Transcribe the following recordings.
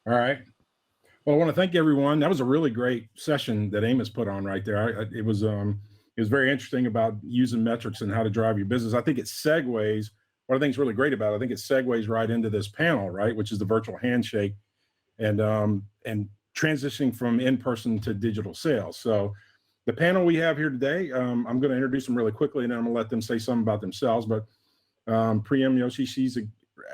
All right. Well, I want to thank everyone. That was a really great session that Amos put on right there. It was very interesting about using metrics and how to drive your business. I think it segues. What I think is really great about it, I think it segues right into this panel, right, which is the virtual handshake and transitioning from in-person to digital sales. So the panel we have here today, I'm going to introduce them really quickly, and then I'm going to let them say something about themselves. But Priyam Joshi, she's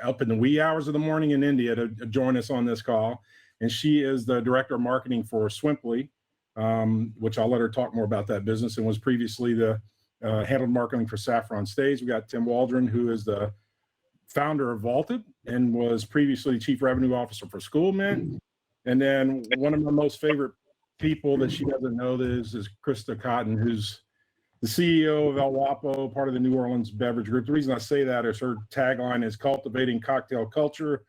up in the wee hours of the morning in India to join us on this call. And she is the director of marketing for Swimply, which I'll let her talk more about that business, and was previously the handled marketing for Saffron Stays. We got Tim Waldron, who is the founder of VAWLTED and was previously chief revenue officer for Schoolmint. And then one of my most favorite people that she doesn't know is Christa Cotton, who's the CEO of El Guapo, part of the New Orleans Beverage Group. The reason I say that is her tagline is cultivating cocktail culture,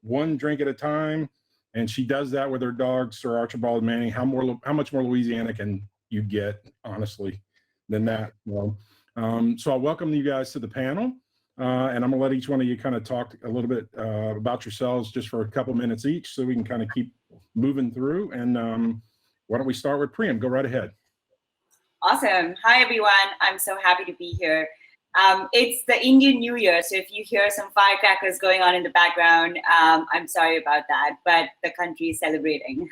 one drink at a time. And she does that with her dog, Sir Archibald Manning. How much more Louisiana can you get, honestly, than that? So I welcome you guys to the panel. And I'm gonna let each one of you kind of talk a little bit about yourselves just for a couple minutes each so we can kind of keep moving through. And why don't we start with Priyam? Go right ahead. Awesome. Hi, everyone. I'm so happy to be here. It's the Indian New Year, so if you hear some firecrackers going on in the background, I'm sorry about that, but the country is celebrating.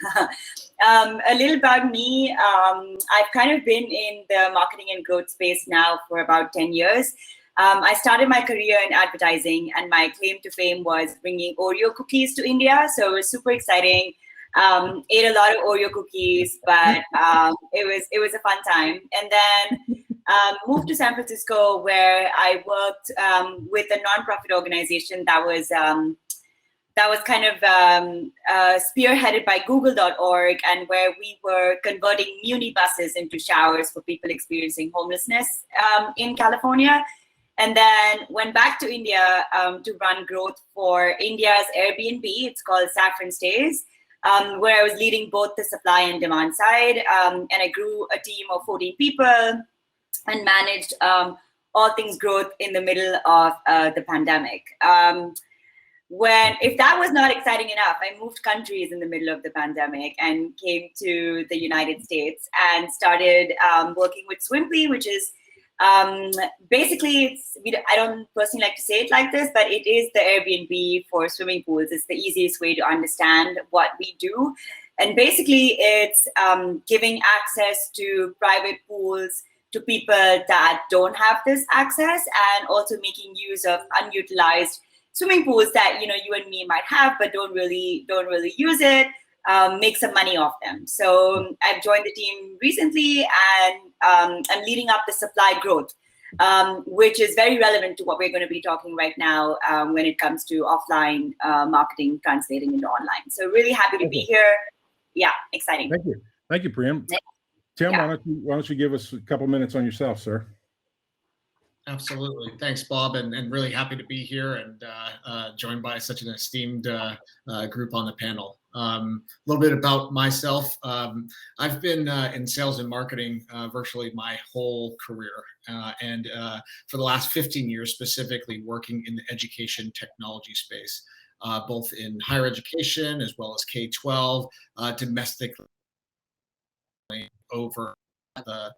A little about me, I've kind of been in the marketing and growth space now for about 10 years. I started my career in advertising, and my claim to fame was bringing Oreo cookies to India, so it was super exciting. Ate a lot of Oreo cookies, but it was a fun time. And then moved to San Francisco, where I worked with a nonprofit organization that was kind of spearheaded by Google.org, and where we were converting muni buses into showers for people experiencing homelessness in California. And then went back to India to run growth for India's Airbnb. It's called Saffron Stays. Where I was leading both the supply and demand side. And I grew a team of 14 people and managed all things growth in the middle of the pandemic. If that was not exciting enough, I moved countries in the middle of the pandemic and came to the United States and started working with Swimply, which is basically, I don't personally like to say it like this, but it is the Airbnb for swimming pools. It's the easiest way to understand what we do. And basically, it's giving access to private pools to people that don't have this access, and also making use of unutilized swimming pools that you and me might have, but don't really use it. Make some money off them. So I've joined the team recently, and I'm leading up the supply growth, which is very relevant to what we're going to be talking right now when it comes to offline marketing translating into online. So really happy to be here. Yeah, exciting. Thank you, Priyam. Tim, yeah. why don't you give us a couple minutes on yourself, sir? Absolutely. Thanks, Bob, and really happy to be here and joined by such an esteemed group on the panel. A little bit about myself. I've been in sales and marketing virtually my whole career, and for the last 15 years specifically working in the education technology space, both in higher education as well as K-12, domestically over the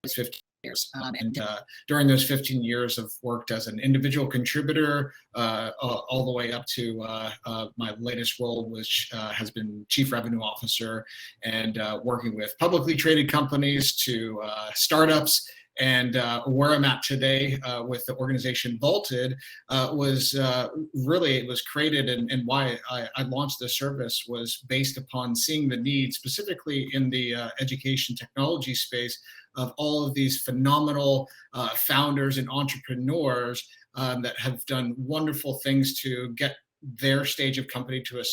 15 years. And during those 15 years, I've worked as an individual contributor all the way up to my latest role, which has been Chief Revenue Officer, and working with publicly traded companies to startups. And where I'm at today with the organization VAWLTED was really, it was created, and why I launched the service was based upon seeing the need specifically in the education technology space of all of these phenomenal founders and entrepreneurs that have done wonderful things to get their stage of company to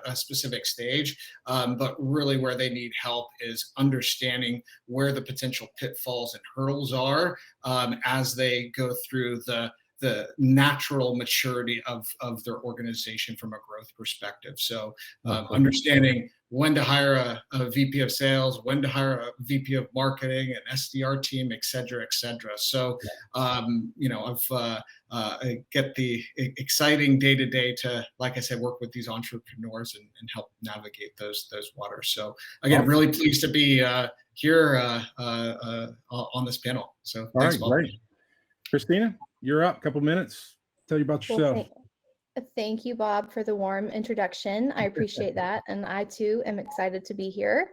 a specific stage, but really where they need help is understanding where the potential pitfalls and hurdles are as they go through the natural maturity of their organization from a growth perspective. So understanding when to hire a VP of sales, when to hire a VP of marketing, an SDR team, et cetera, et cetera. So, I get the exciting day-to-day to, like I said, work with these entrepreneurs and help navigate those waters. So again, really pleased to be here on this panel. So thanks, Bob. Great. Christina, you're up. Couple minutes. Tell you about yourself. Well, thank you, Bob, for the warm introduction. I appreciate that. And I too am excited to be here.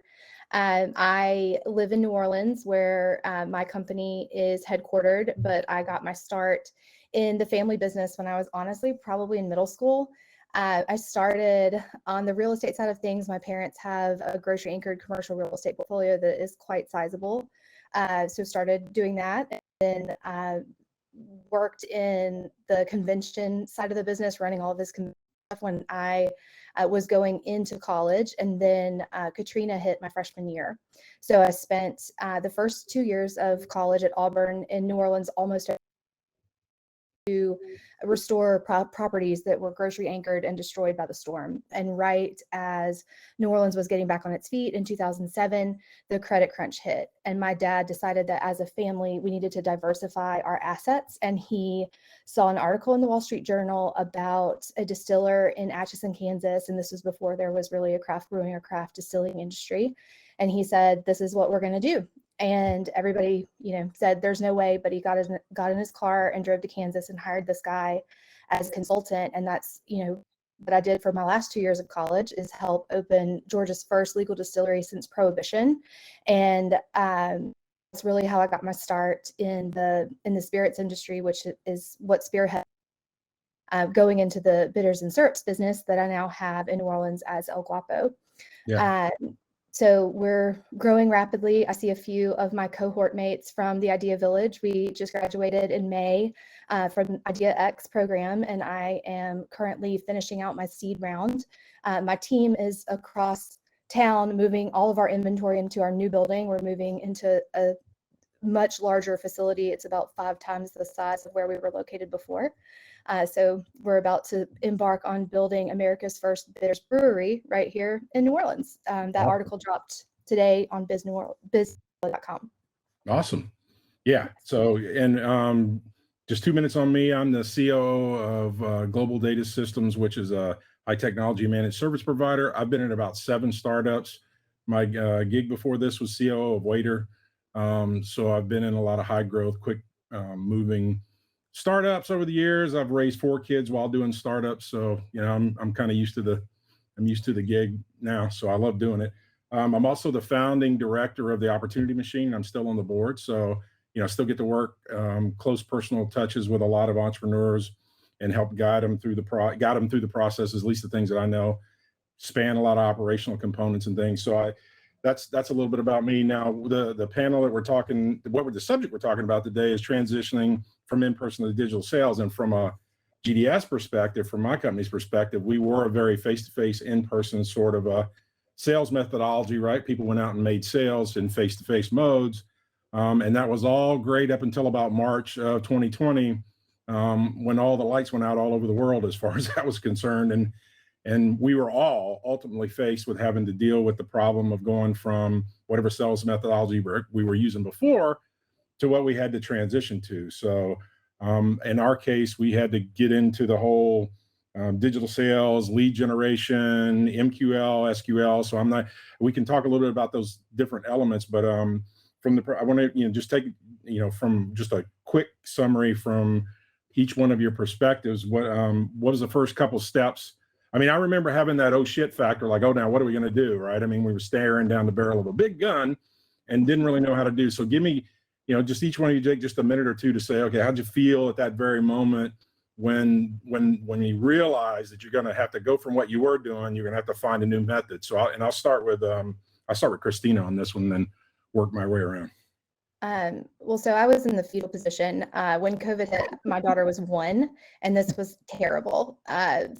I live in New Orleans, where my company is headquartered, but I got my start in the family business when I was honestly probably in middle school. I started on the real estate side of things. My parents have a grocery anchored commercial real estate portfolio that is quite sizable. So started doing that, and then worked in the convention side of the business, running all of this stuff when I was going into college. And then Katrina hit my freshman year. So I spent the first 2 years of college at Auburn in New Orleans almost to restore properties that were grocery anchored and destroyed by the storm. And right as New Orleans was getting back on its feet in 2007, the credit crunch hit. And my dad decided that as a family, we needed to diversify our assets. And he saw an article in the Wall Street Journal about a distiller in Atchison, Kansas. And this was before there was really a craft brewing or craft distilling industry. And he said, this is what we're going to do. And everybody, said there's no way, but he got in his car and drove to Kansas and hired this guy as a consultant. And that's, what I did for my last 2 years of college is help open Georgia's first legal distillery since Prohibition. And that's really how I got my start in the spirits industry, which is what spearhead going into the bitters and syrups business that I now have in New Orleans as El Guapo. Yeah. So we're growing rapidly. I see a few of my cohort mates from the Idea Village. We just graduated in May from Idea X program, and I am currently finishing out my seed round. My team is across town, moving all of our inventory into our new building. We're moving into a much larger facility. It's about 5 times the size of where we were located before. So we're about to embark on building America's first bitters brewery right here in New Orleans. That article dropped today on biz.com. Awesome. Yeah. So, and just 2 minutes on me. I'm the COO of Global Data Systems, which is a high technology managed service provider. I've been in about 7 startups. My gig before this was COO of Waiter. So I've been in a lot of high growth, quick moving startups over the years. I've raised 4 kids while doing startups. So, I'm kind of used to the gig now. So I love doing it. I'm also the founding director of the Opportunity Machine. I'm still on the board. So, I still get to work close personal touches with a lot of entrepreneurs and help guide them through the processes, at least the things that I know, span a lot of operational components and things. So that's a little bit about me. Now, the panel that the subject we're talking about today is transitioning from in-person to digital sales. And from a GDS perspective, from my company's perspective, we were a very face-to-face, in-person sort of a sales methodology, right? People went out and made sales in face-to-face modes. And that was all great up until about March of 2020, when all the lights went out all over the world as far as that was concerned. And we were all ultimately faced with having to deal with the problem of going from whatever sales methodology we were using before to what we had to transition to. So in our case, we had to get into the whole digital sales, lead generation, MQL, SQL. So we can talk a little bit about those different elements, but I want to just take, from just a quick summary from each one of your perspectives. What was the first couple steps? I mean, I remember having that oh shit factor, like, oh, now what are we going to do, right? I mean, we were staring down the barrel of a big gun and didn't really know how to do. So give me, just each one of you take just a minute or two to say, okay, how'd you feel at that very moment when you realize that you're going to have to go from what you were doing, you're going to have to find a new method. So I'll start with Christina on this one, then work my way around. Well, so I was in the fetal position when COVID hit. My daughter was 1, and this was terrible.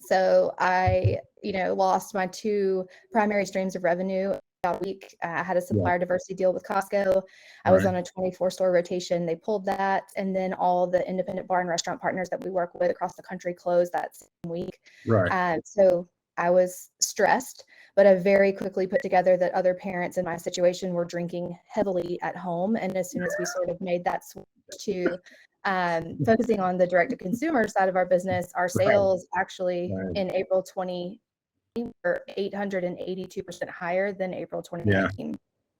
So I, lost my 2 primary streams of revenue a week. I had a supplier diversity deal with Costco. I was on a 24-store rotation. They pulled that. And then all the independent bar and restaurant partners that we work with across the country closed that same week. So I was stressed, but I very quickly put together that other parents in my situation were drinking heavily at home. And as soon as we sort of made that switch to focusing on the direct-to-consumer side of our business, our sales actually in April 2020 were 882% higher than April 2019.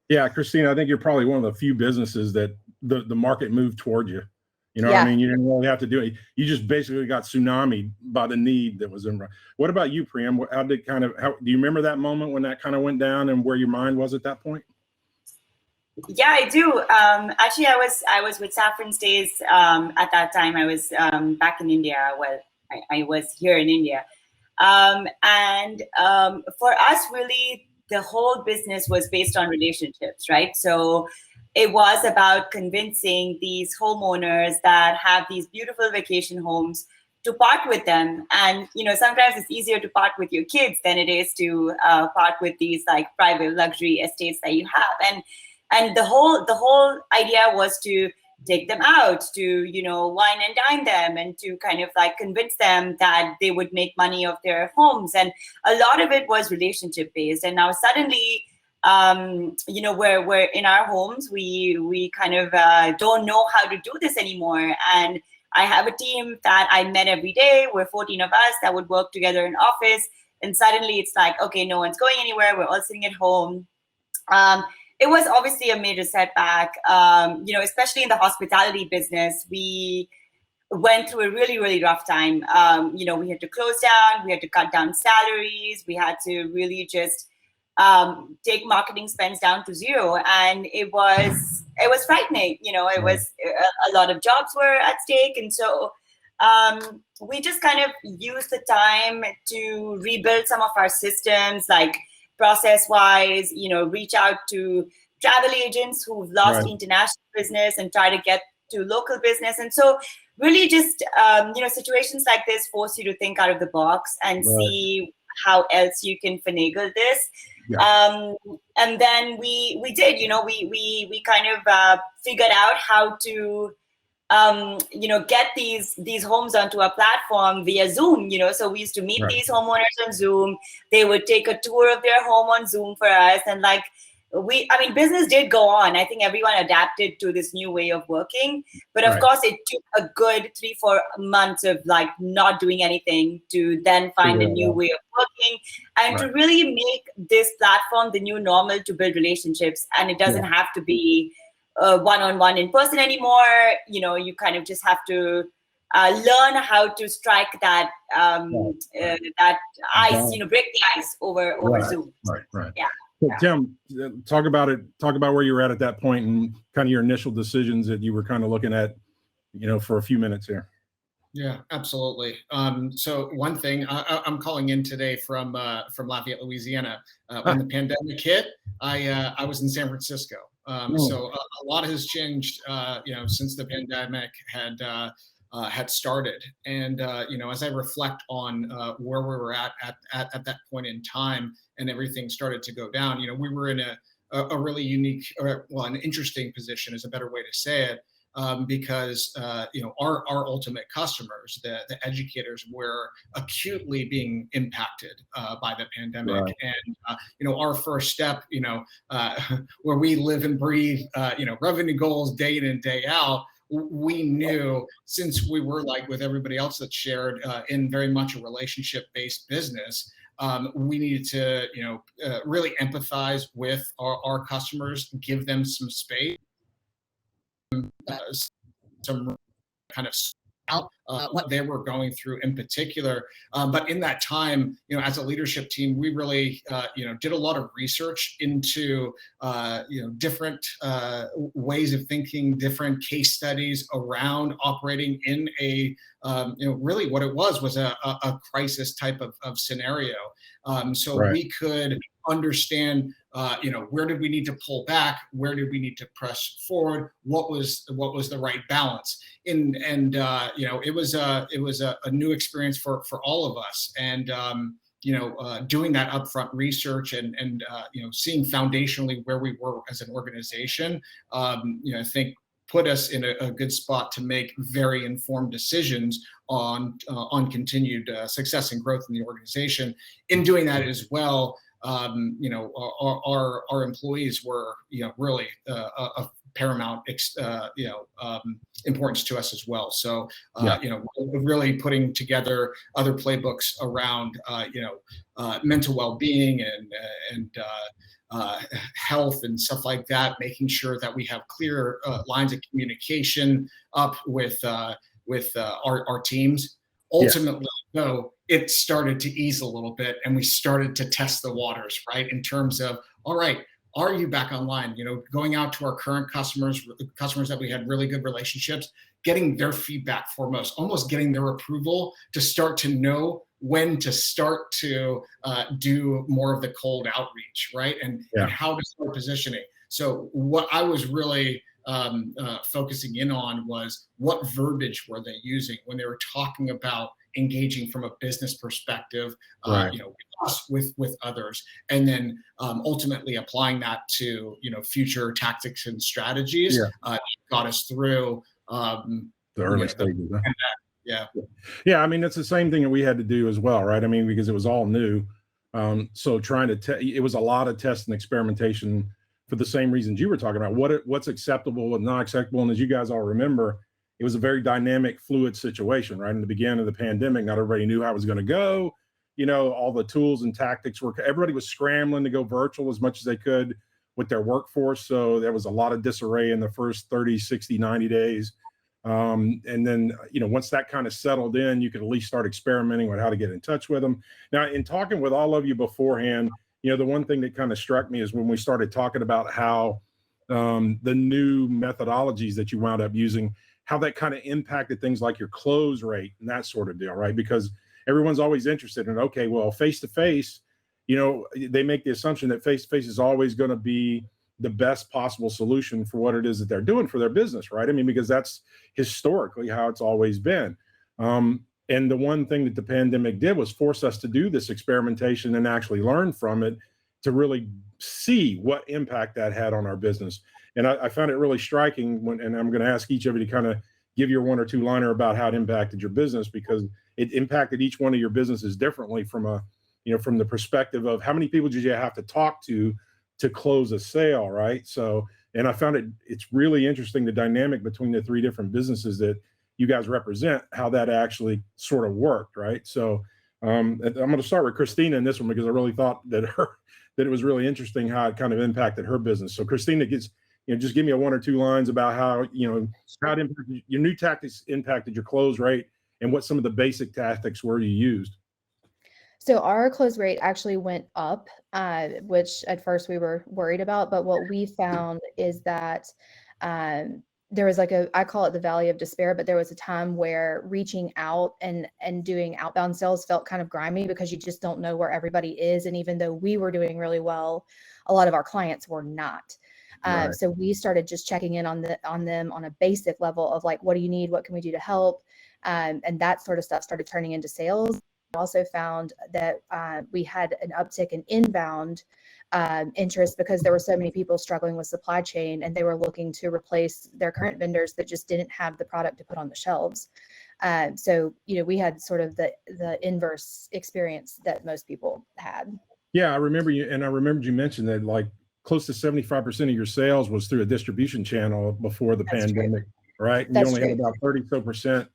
Yeah, Christina, I think you're probably one of the few businesses that the market moved toward you. You know what I mean? You didn't really have to do it. You just basically got tsunamied by the need that was in. What about you, Priyam? How do you remember that moment when that kind of went down and where your mind was at that point? Yeah, I do. Actually, I was with Saffron Stays at that time. I was back in India. Well, I was here in India. And for us, really, the whole business was based on relationships, right? So it was about convincing these homeowners that have these beautiful vacation homes to part with them. And, you know, sometimes it's easier to part with your kids than it is to part with these like private luxury estates that you have. And the whole idea was to take them out, to, you know, wine and dine them, and to kind of like convince them that they would make money off their homes. And a lot of it was relationship based. And now suddenly, you know, we're in our homes, we kind of don't know how to do this anymore. And I have a team that I met every day. We're 14 of us that would work together in office. And suddenly it's like, okay, no one's going anywhere. We're all sitting at home. It was obviously a major setback, you know, especially in the hospitality business. We went through a really, really rough time. You know, we had to close down, we had to cut down salaries, we had to really just take marketing spends down to zero. And it was frightening, you know, it was a lot of jobs were at stake. And so we just kind of used the time to rebuild some of our systems, like process-wise, you know, reach out to travel agents who've lost international business and try to get to local business. And so really just, you know, situations like this force you to think out of the box and see how else you can finagle this. And then we did, you know, we kind of figured out how to, you know, get these homes onto a platform via Zoom, you know, so we used to meet these homeowners on Zoom. They would take a tour of their home on Zoom for us. And like, I mean, business did go on. I think everyone adapted to this new way of working, but of course it took a good 3-4 months of like not doing anything to then find a new way of working and to really make this platform the new normal to build relationships. And it doesn't have to be one-on-one in person anymore. You know, you kind of just have to learn how to strike that that ice, you know, break the ice over Zoom. Yeah. So, Tim, talk about it. Talk about where you were at that point and kind of your initial decisions that you were kind of looking at, you know, for a few minutes here. Yeah, absolutely. So one thing, I'm calling in today from Lafayette, Louisiana. When the pandemic hit, I was in San Francisco. So a lot has changed, you know, since the pandemic had started. And, you know, as I reflect on where we were at that point in time and everything started to go down, you know, we were in a really unique, well, an interesting position is a better way to say it, because, you know, our ultimate customers, the educators, were acutely being impacted by the pandemic. And, you know, our first step, you know, where we live and breathe, you know, revenue goals day in and day out, we knew, since we were like with everybody else that shared in very much a relationship-based business, we needed to, you know, really empathize with our customers, give them some space, some kind of out what they were going through in particular. But in that time, you know, as a leadership team, we really, you know, did a lot of research into, you know, different ways of thinking, different case studies around operating in a, you know, really what it was a crisis type of scenario. So we could understand, you know, where did we need to pull back? Where did we need to press forward? What was the right balance? And you know, it was a new experience for all of us. And doing that upfront research and seeing foundationally where we were as an organization, I think put us in a good spot to make very informed decisions on continued success and growth in the organization. In doing that as well, our employees were really a paramount importance to us as well. So really putting together other playbooks around mental well-being and health and stuff like that, making sure that we have clear lines of communication up with our teams. Ultimately, though, it started to ease a little bit, and we started to test the waters, right? In terms of, all right, are you back online? Going out to our current customers that we had really good relationships, getting their feedback foremost, almost getting their approval to start to know when to start to do more of the cold outreach, right? And how to start positioning. So what I was really focusing in on was what verbiage were they using when they were talking about engaging from a business perspective, with others, and then ultimately applying that to future tactics and strategies. Got us through the early stages. Yeah. I mean, it's the same thing that we had to do as well, right? I mean, because it was all new. So trying to it was a lot of test and experimentation for the same reasons you were talking about. What's acceptable and not acceptable, and as you guys all remember, it was a very dynamic, fluid situation, right? In the beginning of the pandemic, not everybody knew how it was going to go. All the tools and tactics everybody was scrambling to go virtual as much as they could with their workforce. So there was a lot of disarray in the first 30, 60, 90 days. And then, once that kind of settled in, you could at least start experimenting with how to get in touch with them. Now, in talking with all of you beforehand, the one thing that kind of struck me is when we started talking about how the new methodologies that you wound up using, how that kind of impacted things like your close rate and that sort of deal, right? Because everyone's always interested in, okay, well, face-to-face, they make the assumption that face-to-face is always going to be the best possible solution for what it is that they're doing for their business, right? I mean, because that's historically how it's always been. And the one thing that the pandemic did was force us to do this experimentation and actually learn from it to really see what impact that had on our business. And I found it really striking and I'm going to ask each of you to kind of give your one or two liner about how it impacted your business, because it impacted each one of your businesses differently from from the perspective of how many people did you have to talk to close a sale, right? So, and I found it's really interesting, the dynamic between the three different businesses that you guys represent, how that actually sort of worked, right? So I'm going to start with Christina in this one, because I really thought that it was really interesting how it kind of impacted her business. So Christina, just give me a one or two lines about how it impacted, your new tactics impacted your close rate, and what some of the basic tactics were you used. So our close rate actually went up, which at first we were worried about. But what we found is that there was I call it the valley of despair, but there was a time where reaching out and doing outbound sales felt kind of grimy, because you just don't know where everybody is. And even though we were doing really well, a lot of our clients were not. Right. So we started just checking in on them on a basic level of like, what do you need? What can we do to help? And that sort of stuff started turning into sales. We also found that we had an uptick in inbound interest, because there were so many people struggling with supply chain, and they were looking to replace their current vendors that just didn't have the product to put on the shelves. So, we had sort of the inverse experience that most people had. Yeah, I remember you, and I remembered you mentioned that like close to 75% of your sales was through a distribution channel before the pandemic, right? And you only had about 30%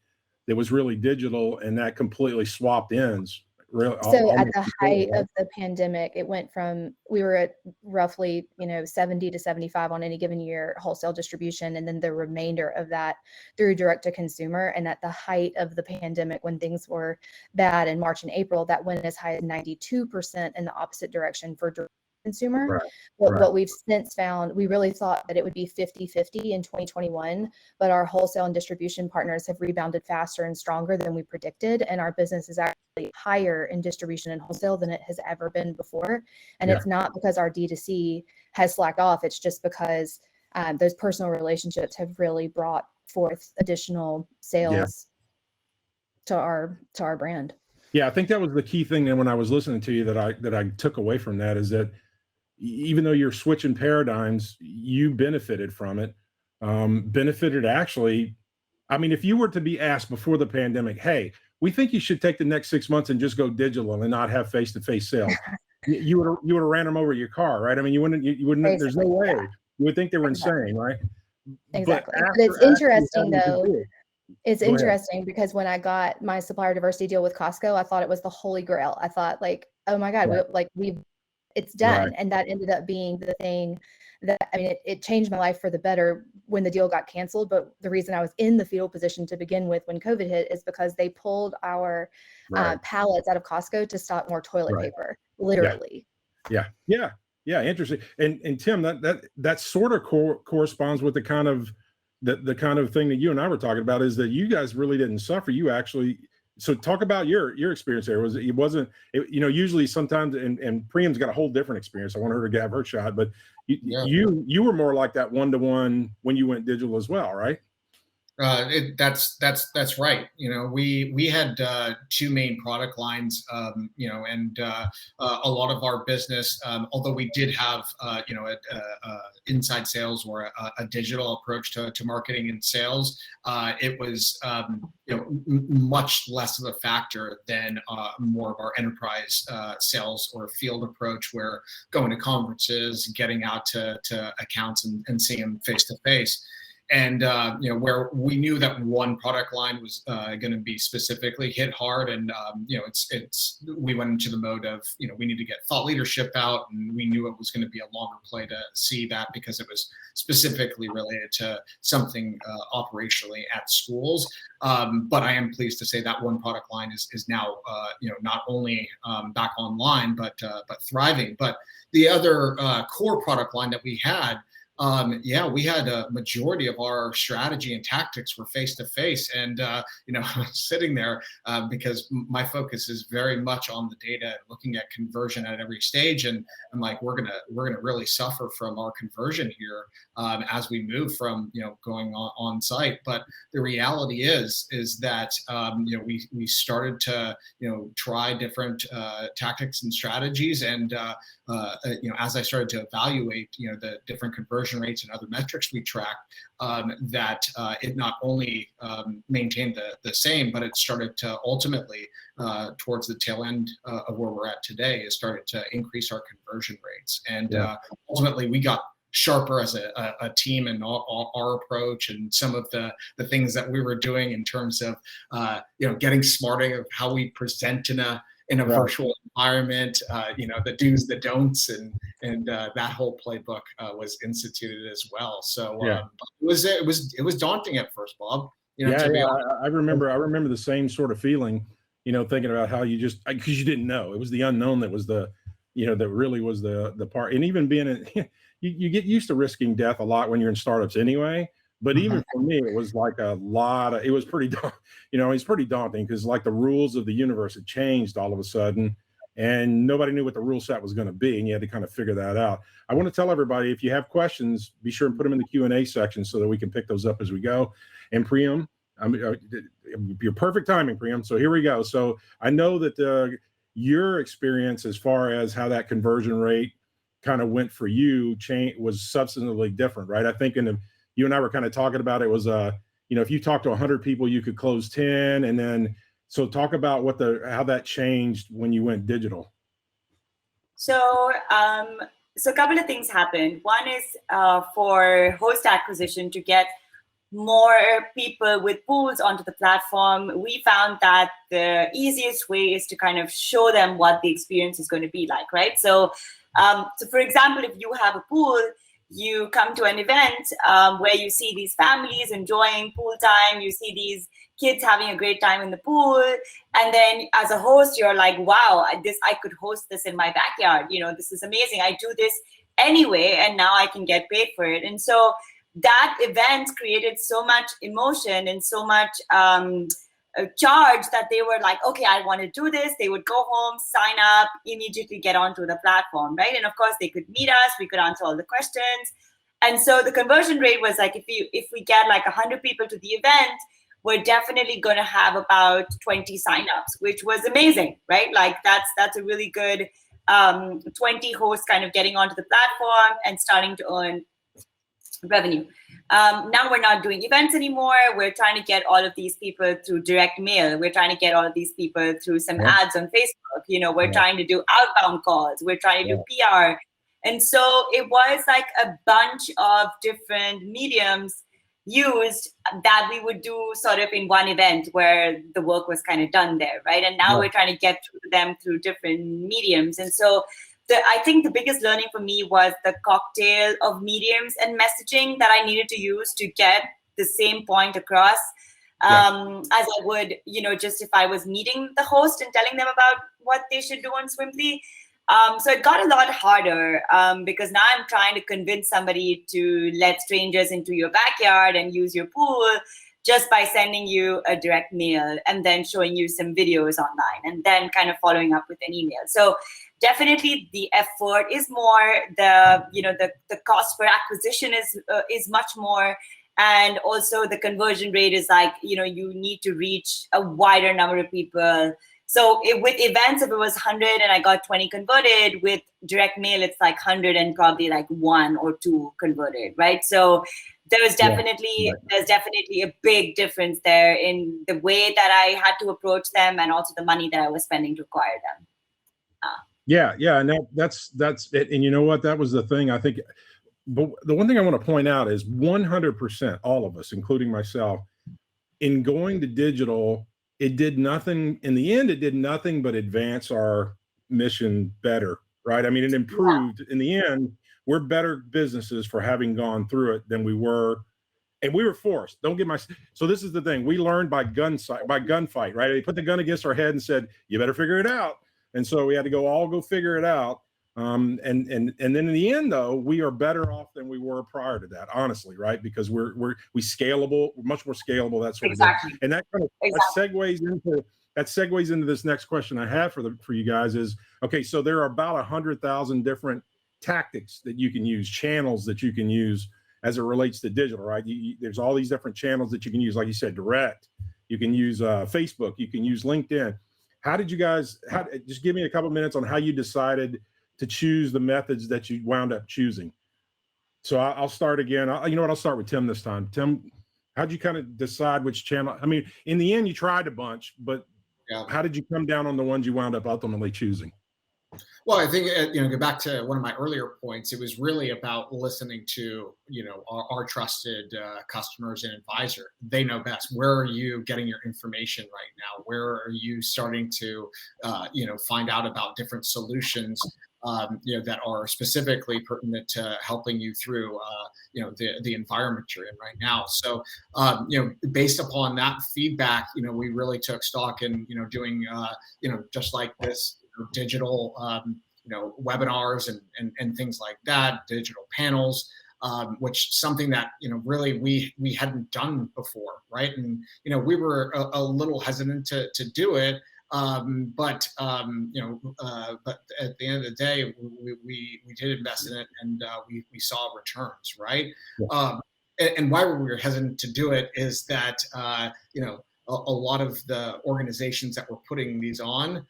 that was really digital, and that completely swapped ends. So at the height of the pandemic, it went from, we were at roughly 70 to 75 on any given year wholesale distribution, and then the remainder of that through direct to consumer. And at the height of the pandemic, when things were bad in March and April, that went as high as 92% in the opposite direction for direct consumer. Right. What we've since found, we really thought that it would be 50-50 in 2021, but our wholesale and distribution partners have rebounded faster and stronger than we predicted, and our business is actually higher in distribution and wholesale than it has ever been before. And it's not because our D2C has slacked off, it's just because those personal relationships have really brought forth additional sales to our brand. Yeah, I think that was the key thing. And when I was listening to you, that I took away from that is that even though you're switching paradigms, you benefited from it. Benefited actually. I mean, if you were to be asked before the pandemic, hey, we think you should take the next 6 months and just go digital and not have face-to-face sales, you would have ran them over your car, right? I mean, you wouldn't. There's no way. Yeah. You would think they were Exactly. insane, right? Exactly. But But it's interesting though. It's Go ahead. interesting because when I got my supplier diversity deal with Costco, I thought it was the holy grail. I thought like, oh my God, Right. it's done. Right. And that ended up being the thing that, I mean, it changed my life for the better when the deal got canceled. But the reason I was in the fetal position to begin with when COVID hit is because they pulled our Right. pallets out of Costco to stock more toilet Right. paper, literally. Yeah. Interesting. And Tim, that sort of corresponds with the kind of thing that you and I were talking about, is that you guys really didn't suffer. You actually. So talk about your experience there. Usually sometimes, and Priyam's got a whole different experience. I want her to have her shot, but you were more like that one-to-one when you went digital as well, right? That's right. We had two main product lines, and a lot of our business, although we did have, inside sales or a digital approach to marketing and sales, it was, much less of a factor than more of our enterprise sales or field approach, where going to conferences, getting out to accounts and seeing them face to face. And where we knew that one product line was going to be specifically hit hard, and we went into the mode of we need to get thought leadership out, and we knew it was going to be a longer play to see that, because it was specifically related to something operationally at schools. But I am pleased to say that one product line is now not only back online but thriving. But the other core product line that we had. We had a majority of our strategy and tactics were face to face, and I was sitting there because my focus is very much on the data, looking at conversion at every stage, and I'm like, we're gonna really suffer from our conversion here as we move from going on site. But the reality is that we started to try different tactics and strategies, and as I started to evaluate the different conversion rates and other metrics we track, that it not only maintained the same, but it started to ultimately, towards the tail end of where we're at today, it started to increase our conversion rates. And ultimately we got sharper as a team, and our approach, and some of the things that we were doing in terms of getting smarter of how we present in a virtual environment, the do's, the don'ts, and that whole playbook was instituted as well. So it was daunting at first, Bob. I remember the same sort of feeling, thinking about how you just, because you didn't know. It was the unknown that was that really was the part. And even being you get used to risking death a lot when you're in startups anyway. But even for me, it was like it was pretty, it's pretty daunting, because like the rules of the universe had changed all of a sudden, and nobody knew what the rule set was going to be, and you had to kind of figure that out. I want to tell everybody, if you have questions, be sure and put them in the Q&A section so that we can pick those up as we go. And Priyam, your perfect timing, Priyam. So here we go. So I know that your experience as far as how that conversion rate kind of went for you was substantively different, right? I think you and I were kind of talking about it was, if you talk to 100 people, you could close 10. And then, so talk about how that changed when you went digital. So a couple of things happened. One is for host acquisition, to get more people with pools onto the platform, we found that the easiest way is to kind of show them what the experience is going to be like, right? So for example, if you have a pool, you come to an event where you see these families enjoying pool time, you see these kids having a great time in the pool, and then as a host, you're like, wow, I could host this in my backyard. This is amazing. I do this anyway, and now I can get paid for it. And so that event created so much emotion and so much charge that they were like, okay, I want to do this. They would go home, sign up, immediately get onto the platform, right? And of course, they could meet us. We could answer all the questions. And so the conversion rate was like, if we get like 100 people to the event, we're definitely going to have about 20 signups, which was amazing, right? Like that's a really good 20 hosts kind of getting onto the platform and starting to earn revenue. Now we're not doing events anymore. We're trying to get all of these people through direct mail. We're trying to get all of these people through some ads on Facebook. You know, we're trying to do outbound calls. We're trying to do PR. And so it was like a bunch of different mediums used that we would do sort of in one event where the work was kind of done there, right? And now we're trying to get through them through different mediums. And so I think the biggest learning for me was the cocktail of mediums and messaging that I needed to use to get the same point across as I would, you know, just if I was meeting the host and telling them about what they should do on Swimply. So it got a lot harder because now I'm trying to convince somebody to let strangers into your backyard and use your pool just by sending you a direct mail and then showing you some videos online and then kind of following up with an email. So definitely the effort is more, the cost per acquisition is much more. And also the conversion rate is like, you know, you need to reach a wider number of people. So with events, if it was 100 and I got 20 converted, with direct mail, it's like 100 and probably like 1 or 2 converted, right? So there's definitely a big difference there in the way that I had to approach them and also the money that I was spending to acquire them. And that's it. And you know what? That was the thing. I think, but the one thing I want to point out is 100%, all of us, including myself, in going to digital, it did nothing. In the end, it did nothing but advance our mission better, right? I mean, it improved. In the end, we're better businesses for having gone through it than we were. And we were forced. So this is the thing. We learned by gunfight, right? They put the gun against our head and said, you better figure it out. And so we had to go figure it out. And then in the end, though, we are better off than we were prior to that, honestly, right? Because we're scalable, we're much more scalable, that sort of thing. And that kind of that segues into this next question I have for you guys is, okay, so there are about 100,000 different tactics that you can use, channels that you can use as it relates to digital, right? There's all these different channels that you can use, like you said, direct. You can use Facebook, you can use LinkedIn. How did you guys, just give me a couple minutes on how you decided to choose the methods that you wound up choosing. So I'll start again. You know what? I'll start with Tim this time. Tim, how'd you kind of decide which channel? I mean, in the end, you tried a bunch, but how did you come down on the ones you wound up ultimately choosing? Well, I think, go back to one of my earlier points, it was really about listening to, our trusted customers and advisor. They know best. Where are you getting your information right now? Where are you starting to, find out about different solutions, that are specifically pertinent to helping you through, the environment you're in right now. So, based upon that feedback, we really took stock in, doing, just like this, digital, webinars and things like that, digital panels, which something that, really we hadn't done before, right? And, we were a little hesitant to do it. But at the end of the day, we did invest in it and we saw returns, right? And why we were hesitant to do it is that, a lot of the organizations that were putting these on,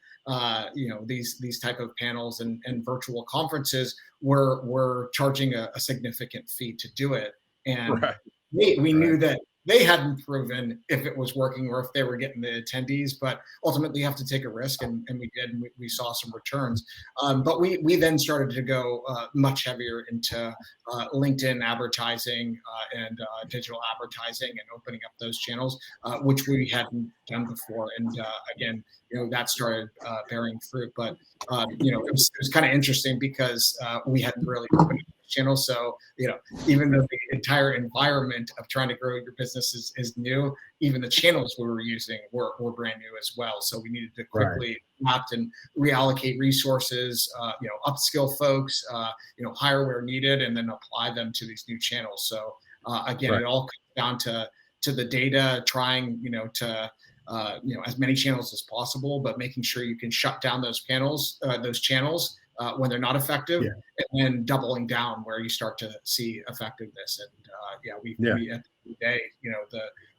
these type of panels and virtual conferences were charging a significant fee to do it. And we knew that they hadn't proven if it was working or if they were getting the attendees, but ultimately you have to take a risk, and we did, and we saw some returns. But we then started to go much heavier into LinkedIn advertising and digital advertising and opening up those channels, which we hadn't done before. And again, that started bearing fruit. But it was kind of interesting because we hadn't really opened channel. So, even though the entire environment of trying to grow your business is new, even the channels we were using were brand new as well. So we needed to quickly adapt and reallocate resources, upskill folks, hire where needed, and then apply them to these new channels. So again, it all comes down to the data, trying, to as many channels as possible, but making sure you can shut down those channels when they're not effective, and then doubling down where you start to see effectiveness. And we at the end of the day,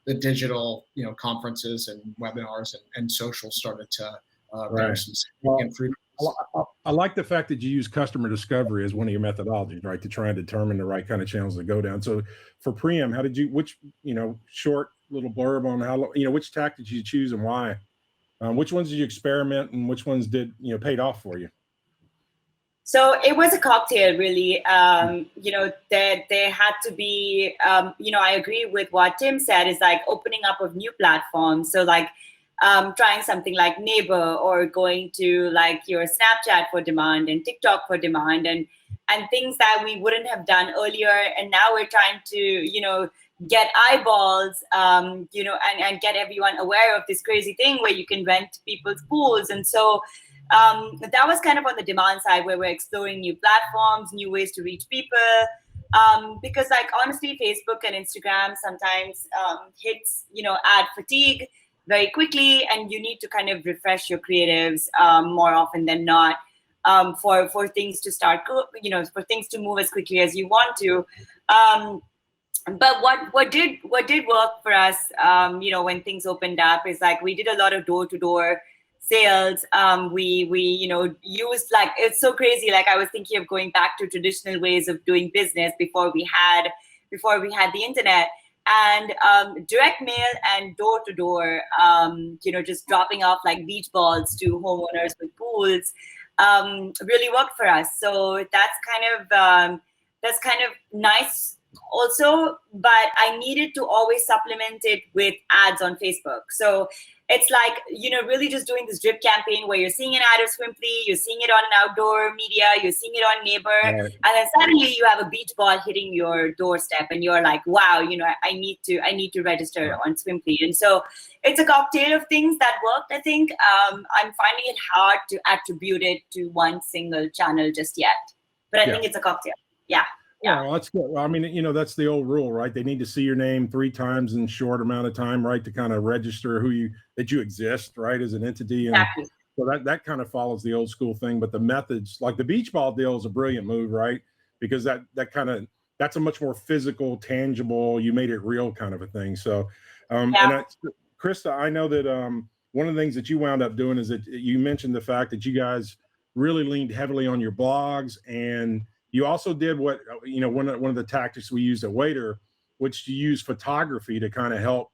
the digital, conferences and webinars and social started to bear some significant fruit. I like the fact that you use customer discovery as one of your methodologies, right, to try and determine the right kind of channels to go down. So for Priyam, how did you, which, short little blurb on how, which tactics you choose and why? Which ones did you experiment and which ones did, paid off for you? So it was a cocktail, really. There had to be, I agree with what Tim said, is like opening up of new platforms. So like trying something like Neighbor, or going to like your Snapchat for demand and TikTok for demand, and things that we wouldn't have done earlier. And now we're trying to, get eyeballs, and get everyone aware of this crazy thing where you can rent people's pools. And so that was kind of on the demand side, where we're exploring new platforms, new ways to reach people. Because like honestly, Facebook and Instagram sometimes hits, ad fatigue very quickly, and you need to kind of refresh your creatives more often than not for things to start, for things to move as quickly as you want to. But what did work for us, when things opened up, is like we did a lot of door-to-door sales. We used, like, it's so crazy. Like I was thinking of going back to traditional ways of doing business before we had the internet, and direct mail and door-to-door, just dropping off like beach balls to homeowners with pools, really worked for us. So that's kind of nice also, but I needed to always supplement it with ads on Facebook. So it's like, really just doing this drip campaign where you're seeing an ad of Swimply, you're seeing it on an outdoor media, you're seeing it on Neighbor, right, and then suddenly you have a beach ball hitting your doorstep, and you're like, wow, I need to register on Swimply. And so it's a cocktail of things that worked, I think. I'm finding it hard to attribute it to one single channel just yet, but I think it's a cocktail. Yeah. Yeah, well, that's good. Well, I mean, that's the old rule, right? They need to see your name 3 times in a short amount of time, right, to kind of register that you exist, right, as an entity. And exactly. So that kind of follows the old school thing. But the methods, like the beach ball deal, is a brilliant move, right? Because that's a much more physical, tangible, you made it real kind of a thing. So, Christa, I know that one of the things that you wound up doing is that you mentioned the fact that you guys really leaned heavily on your blogs, and you also did what, one of the tactics we used at Waiter, which you use photography to kind of help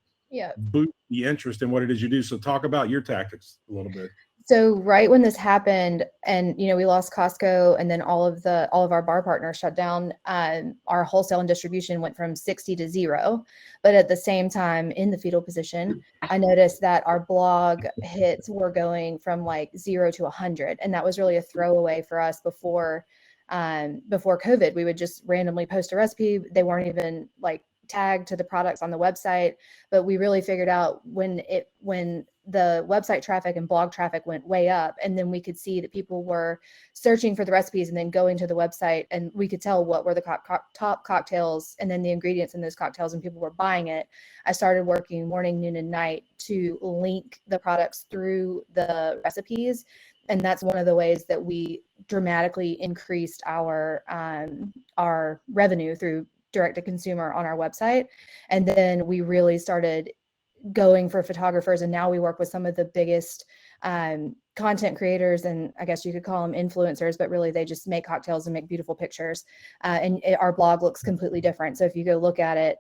boost the interest in what it is you do. So talk about your tactics a little bit. So right when this happened, and we lost Costco, and then all of our bar partners shut down, our wholesale and distribution went from 60 to 0. But at the same time, in the fetal position, I noticed that our blog hits were going from like 0 to 100, and that was really a throwaway for us before COVID. We would just randomly post a recipe. They weren't even like tagged to the products on the website, but we really figured out when the website traffic and blog traffic went way up, and then we could see that people were searching for the recipes and then going to the website, and we could tell what were the top cocktails and then the ingredients in those cocktails, and people were buying it. I started working morning, noon, and night to link the products through the recipes. And that's one of the ways that we dramatically increased our revenue through direct to consumer on our website. And then we really started going for photographers, and now we work with some of the biggest content creators, and I guess you could call them influencers, but really they just make cocktails and make beautiful pictures. Our blog looks completely different. So if you go look at it,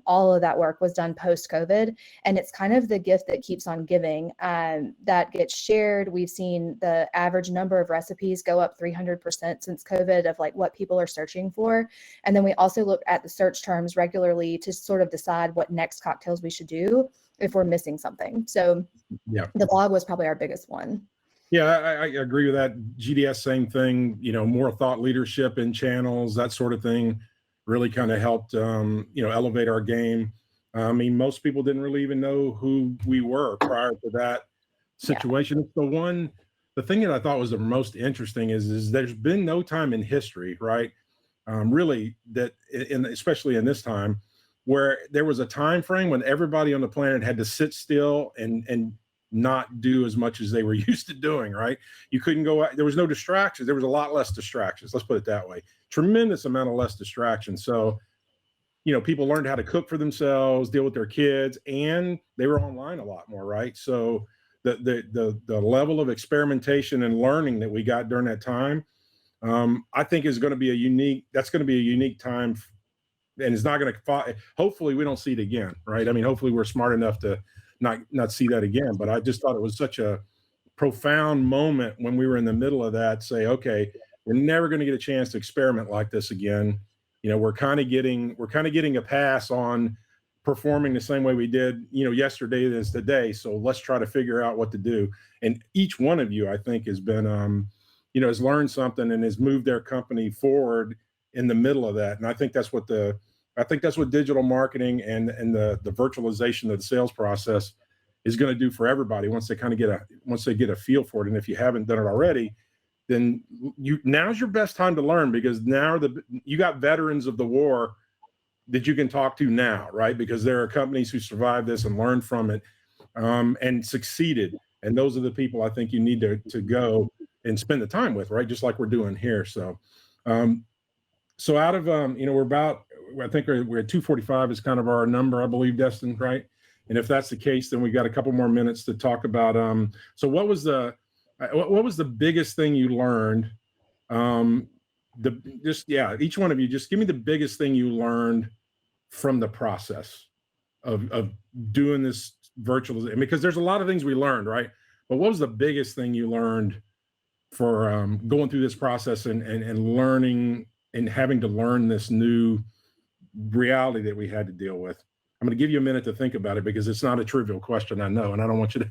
all of that work was done post-COVID, and it's kind of the gift that keeps on giving that gets shared. We've seen the average number of recipes go up 300% since COVID of like what people are searching for. And then we also look at the search terms regularly to sort of decide what next cocktails we should do if we're missing something. So the blog was probably our biggest one. Yeah, I agree with that. GDS, same thing, more thought leadership in channels, that sort of thing really kind of helped, elevate our game. I mean, most people didn't really even know who we were prior to that situation. Yeah. The thing that I thought was the most interesting is there's been no time in history, right? Really, that especially in this time, where there was a time frame when everybody on the planet had to sit still and not do as much as they were used to doing, right? You couldn't go out. There was no distractions. There was a lot less distractions. Let's put it that way. Tremendous amount of less distractions. So people learned how to cook for themselves, deal with their kids, and they were online a lot more, right? So the level of experimentation and learning that we got during that time, I think is going to be a unique time, and it's not going to, hopefully we don't see it again, right? I mean, hopefully we're smart enough to not see that again, but I just thought it was such a profound moment when we were in the middle of that, say, okay, we're never going to get a chance to experiment like this again. We're kind of getting a pass on performing the same way we did, yesterday as today. So let's try to figure out what to do. And each one of you, I think, has been, has learned something and has moved their company forward in the middle of that. And I think that's what digital marketing and the virtualization of the sales process is going to do for everybody once they get a feel for it. And if you haven't done it already, then now's your best time to learn, because now you got veterans of the war that you can talk to now, right? Because there are companies who survived this and learned from it and succeeded. And those are the people I think you need to go and spend the time with, right? Just like we're doing here. So, out of, I think we're at 2:45 is kind of our number, I believe, Destin, right? And if that's the case, then we got a couple more minutes to talk about, so what was the biggest thing you learned? Each one of you, just give me the biggest thing you learned from the process of doing this virtual, because there's a lot of things we learned, right? But what was the biggest thing you learned for going through this process and learning and having to learn this new reality that we had to deal with? I'm going to give you a minute to think about it, because it's not a trivial question, I know, and I don't want you to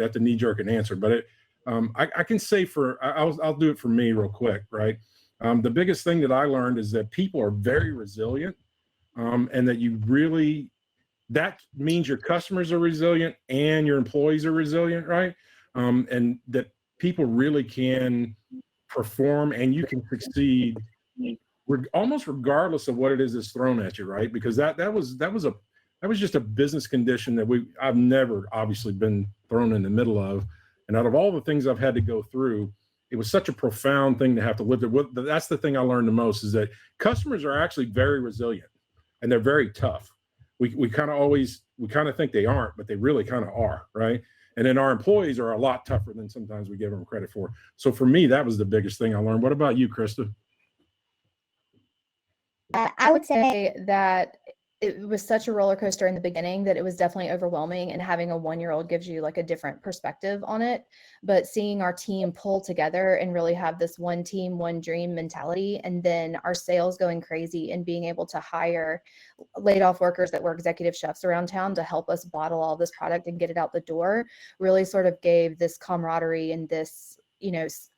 have to knee-jerk an answer. But I can say I'll do it for me real quick, right? The biggest thing that I learned is that people are very resilient, and that that means your customers are resilient and your employees are resilient, right? And that people really can perform and you can succeed almost regardless of what it is that's thrown at you, right? Because that was just a business condition that I've never obviously been thrown in the middle of. And out of all the things I've had to go through, it was such a profound thing to have to live through. That's the thing I learned the most, is that customers are actually very resilient and they're very tough. We kind of think they aren't, but they really kind of are, right? And then our employees are a lot tougher than sometimes we give them credit for. So for me, that was the biggest thing I learned. What about you, Christa? I would say that it was such a roller coaster in the beginning that it was definitely overwhelming, and having a 1-year-old gives you like a different perspective on it. But seeing our team pull together and really have this one team, one dream mentality, and then our sales going crazy and being able to hire laid off workers that were executive chefs around town to help us bottle all this product and get it out the door really sort of gave this camaraderie and this,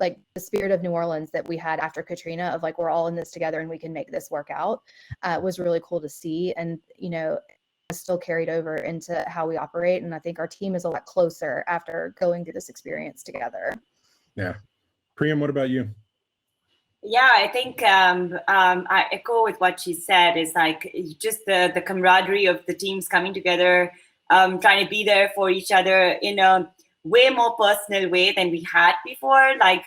like the spirit of New Orleans that we had after Katrina, of like, we're all in this together and we can make this work out, was really cool to see. And, still carried over into how we operate. And I think our team is a lot closer after going through this experience together. Yeah. Priyam, what about you? Yeah, I think I echo with what she said, is like just the camaraderie of the teams coming together, trying to be there for each other in a way more personal way than we had before. Like,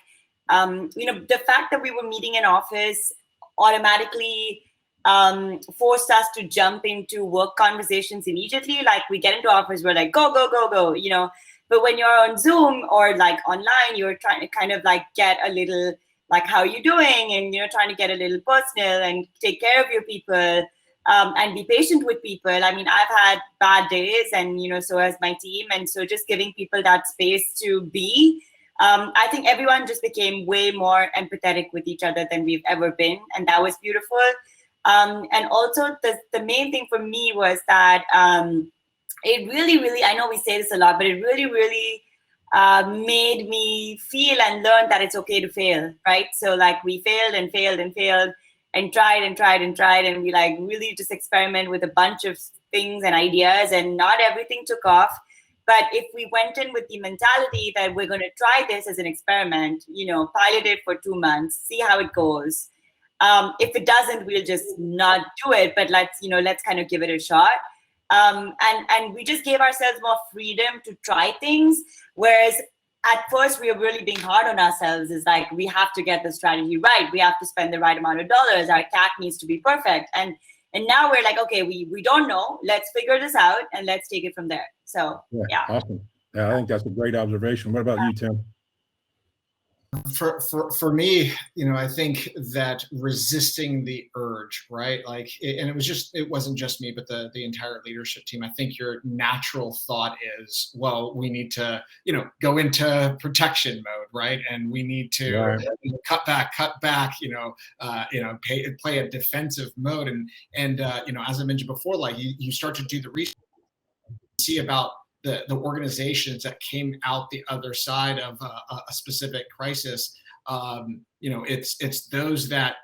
the fact that we were meeting in office automatically forced us to jump into work conversations immediately. Like, we get into office, we're like, go, go, go, go, But when you're on Zoom or like online, you're trying to kind of like get a little like, how are you doing? And, trying to get a little personal and take care of your people. And be patient with people. I mean, I've had bad days, and so has my team, and so just giving people that space to be. I think everyone just became way more empathetic with each other than we've ever been, and that was beautiful. And also, the main thing for me was that it really, really, I know we say this a lot, but it really, really made me feel and learn that it's okay to fail, right? So like, we failed and failed and failed, and tried and tried and tried, and we like really just experiment with a bunch of things and ideas, and not everything took off. But if we went in with the mentality that we're going to try this as an experiment, pilot it for 2 months, see how it goes. If it doesn't, we'll just not do it, but let's kind of give it a shot. And we just gave ourselves more freedom to try things, whereas at first we were really being hard on ourselves. Is like, we have to get the strategy right. We have to spend the right amount of dollars. Our CAC needs to be perfect. And And now we're like, okay, we don't know. Let's figure this out and let's take it from there. So yeah. Awesome. Yeah, I think that's a great observation. What about you, Tim? For me, I think that resisting the urge, right? Like, and it wasn't just me, but the entire leadership team. I think your natural thought is, well, we need to, go into protection mode, right? And we need to cut back, play a defensive mode. And as I mentioned before, like you start to do the research, see about the organizations that came out the other side of a specific crisis. It's those that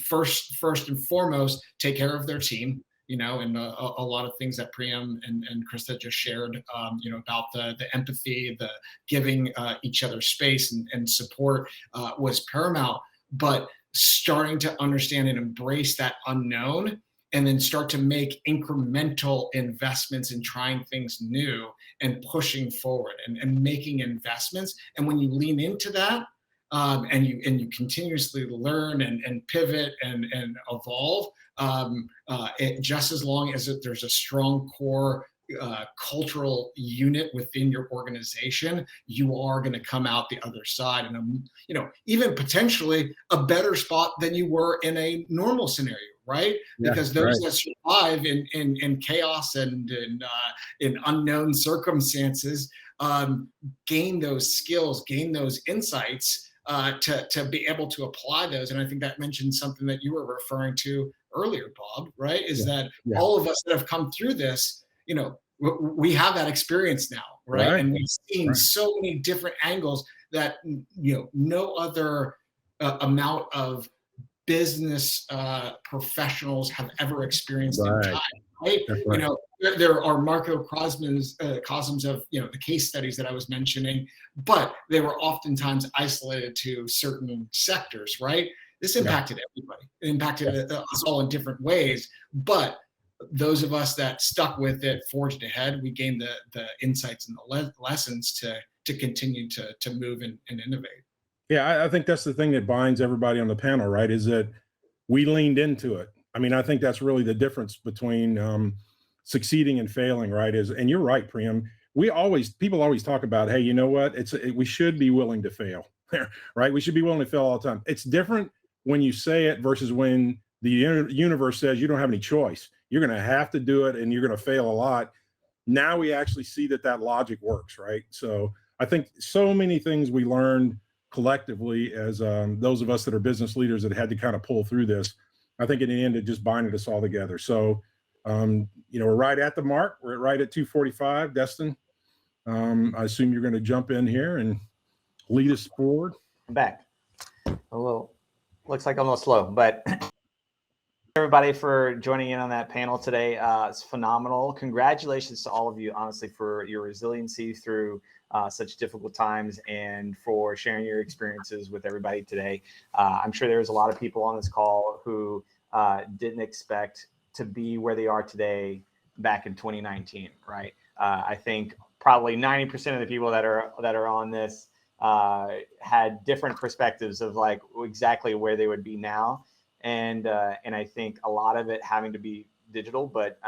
first and foremost take care of their team. And a lot of things that Priyam and Christa just shared. About the empathy, the giving each other space and support was paramount. But starting to understand and embrace that unknown, and then start to make incremental investments in trying things new and pushing forward and making investments. And when you lean into that, and you continuously learn and pivot and evolve, just as long as there's a strong core cultural unit within your organization, you are going to come out the other side, and even potentially a better spot than you were in a normal scenario. Right? Because those that survive in chaos and in unknown circumstances gain those skills, gain those insights to be able to apply those. And I think that mentioned something that you were referring to earlier, Bob, right? Is that all of us that have come through this, we have that experience now, right? And we've seen so many different angles that, no other amount of business professionals have ever experienced in time, right? There are microcosms of the case studies that I was mentioning, but they were oftentimes isolated to certain sectors, right? This impacted everybody. It impacted us all in different ways, but those of us that stuck with it, forged ahead, we gained the insights and the lessons to continue to move and innovate. Yeah, I think that's the thing that binds everybody on the panel, right? Is that we leaned into it. I mean, I think that's really the difference between succeeding and failing, right? And you're right, Priyam. People always talk about, hey, you know what? We should be willing to fail, right? We should be willing to fail all the time. It's different when you say it versus when the universe says you don't have any choice. You're going to have to do it, and you're going to fail a lot. Now we actually see that logic works, right? So I think so many things we learned collectively as those of us that are business leaders that had to kind of pull through this. I think in the end, it just binded us all together. So, we're right at the mark. We're right at 2:45. Destin, I assume you're going to jump in here and lead us forward. I'm back. Looks like I'm a little slow, but everybody for joining in on that panel today. It's phenomenal. Congratulations to all of you, honestly, for your resiliency through such difficult times and for sharing your experiences with everybody today. I'm sure there's a lot of people on this call who didn't expect to be where they are today back in 2019, right? I think probably 90% of the people that are on this had different perspectives of like exactly where they would be now. And I think a lot of it having to be digital, but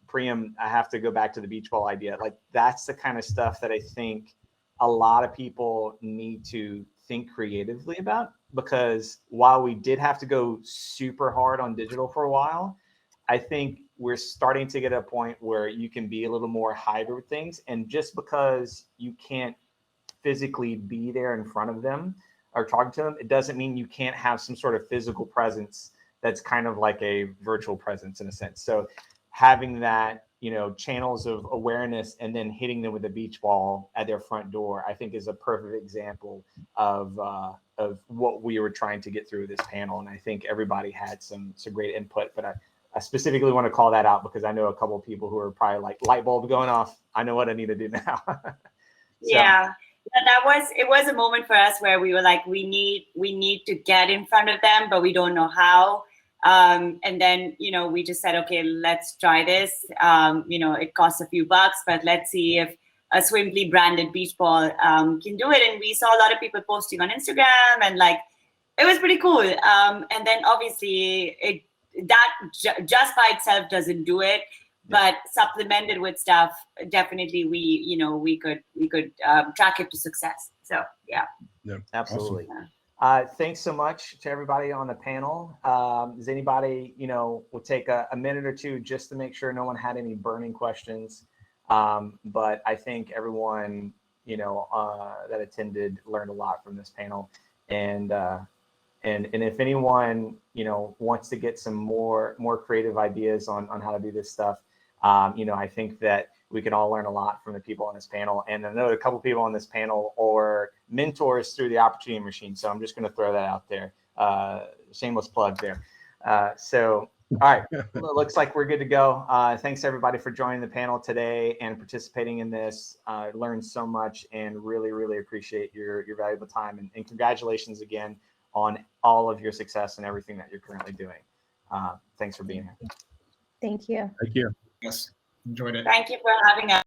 Priyam, I have to go back to the beach ball idea. Like that's the kind of stuff that I think a lot of people need to think creatively about, because while we did have to go super hard on digital for a while, I think we're starting to get a point where you can be a little more hybrid with things. And just because you can't physically be there in front of them or talking to them, it doesn't mean you can't have some sort of physical presence that's kind of like a virtual presence in a sense. So having that, channels of awareness and then hitting them with a beach ball at their front door, I think is a perfect example of what we were trying to get through this panel. And I think everybody had some great input, but I specifically want to call that out because I know a couple of people who are probably like light bulb going off. I know what I need to do now. Yeah. It was a moment for us where we were like, we need to get in front of them, but we don't know how. And then, we just said, okay, let's try this. It costs a few bucks, but let's see if a Swimply branded beach ball can do it. And we saw a lot of people posting on Instagram and like, it was pretty cool. And then obviously that just by itself doesn't do it, but supplemented with stuff, definitely we could track it to success. So yeah. Absolutely. Awesome. Thanks so much to everybody on the panel. Does anybody, we'll take a minute or two just to make sure no one had any burning questions. But I think everyone, that attended learned a lot from this panel. And if anyone, wants to get some more creative ideas on how to do this stuff, I think that we can all learn a lot from the people on this panel. And I know a couple people on this panel are mentors through the Opportunity Machine. So I'm just going to throw that out there. Shameless plug there. So, all right, looks like we're good to go. Thanks everybody for joining the panel today and participating in this. Learned so much and really, really appreciate your valuable time. And congratulations again on all of your success and everything that you're currently doing. Thanks for being here. Thank you. Thank you. Yes, enjoyed it. Thank you for having us.